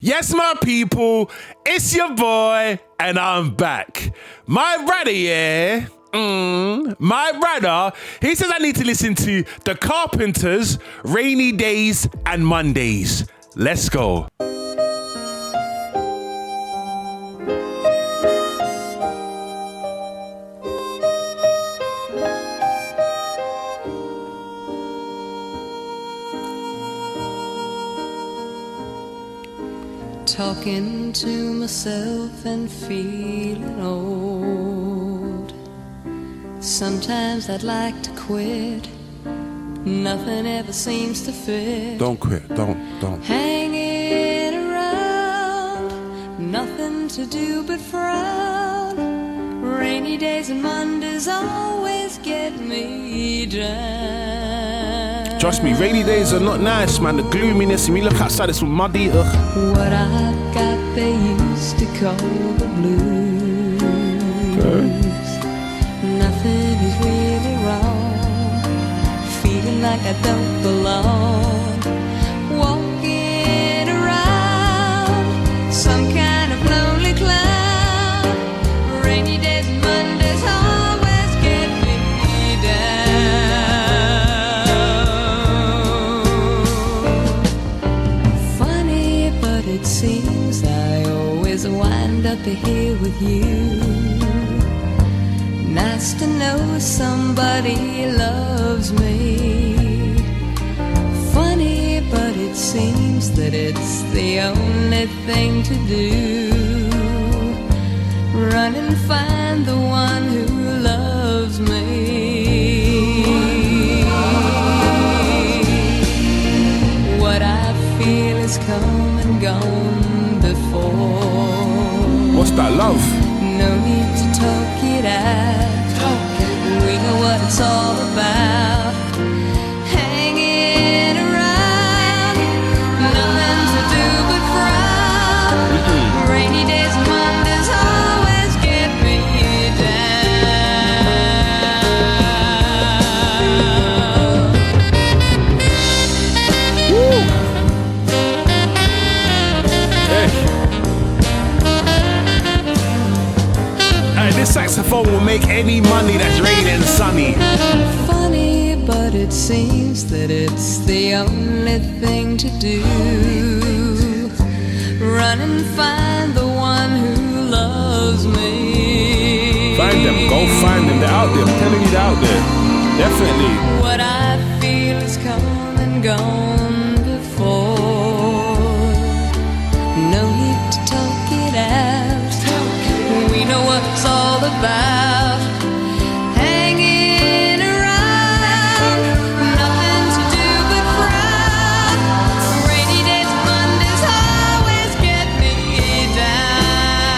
Yes, my people, it's your boy, and I'm back. My brother, my brother, he says I need to listen to the Carpenters, Rainy Days and Mondays. Let's go. Talking to myself and feeling old. Sometimes I'd like to quit. Nothing ever seems to fit. Don't quit, don't. Hanging around, nothing to do but frown. Rainy days and Mondays always get me down. Trust me, rainy days are not nice, man. The gloominess, and we look outside, it's all muddy. What I've got they used to call the blues. Nothing is really wrong. Feeling like I don't belong. Walking around some kind of lonely cloud. Rainy days and Mondays always get me down. Funny, but it seems I always wind up here with you. Nice to know somebody loves me. Funny, but it seems that it's the only thing to do. Run and find the one who loves me. What I feel is come and gone before. What's that, love? No need to talk it out. We know what it's all about. Hanging around, nothing to do but frown. Rainy days and Mondays always get me down. Woo! Hey. This saxophone will make any money that's raining and sunny. Funny, but it seems that it's the only thing to do. Run and find the one who loves me. Find them, go find them. They're out there. I'm telling you, they're out there. Definitely. What I feel is come and gone before. No need to talk it out. We know what it's all about. Hanging around, nothing to do but frown. Rainy days and Mondays always get me down.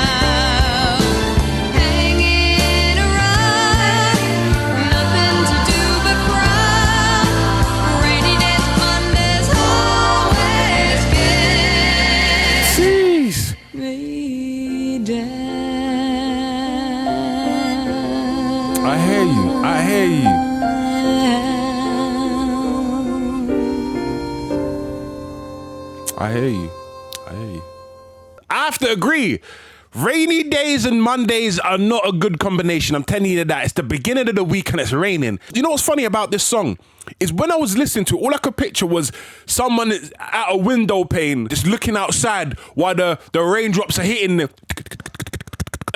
Hanging around, nothing to do but frown. Rainy days and Mondays always get Jeez. me down. I hear you. I have to agree. Rainy days and Mondays are not a good combination. I'm telling you that. It's the beginning of the week and it's raining. You know what's funny about this song? Is when I was listening to it, all I could picture was someone at a window pane just looking outside while the raindrops are hitting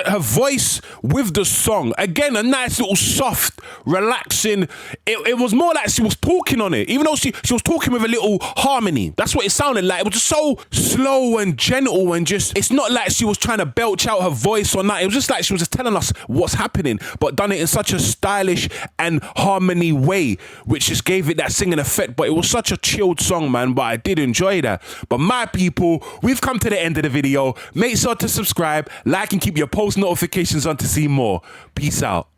her voice with the song. Again, a nice little soft, relaxing. It was more like she was talking on it, even though she was talking with a little harmony. That's what it sounded like. It was just so slow and gentle and just, it's not like she was trying to belch out her voice or nothing. It was just like she was just telling us what's happening, but done it in such a stylish and harmony way, which just gave it that singing effect. But it was such a chilled song, man, but I did enjoy that. But my people, we've come to the end of the video. Make sure to subscribe, like, and keep your post notifications on to see more. Peace out.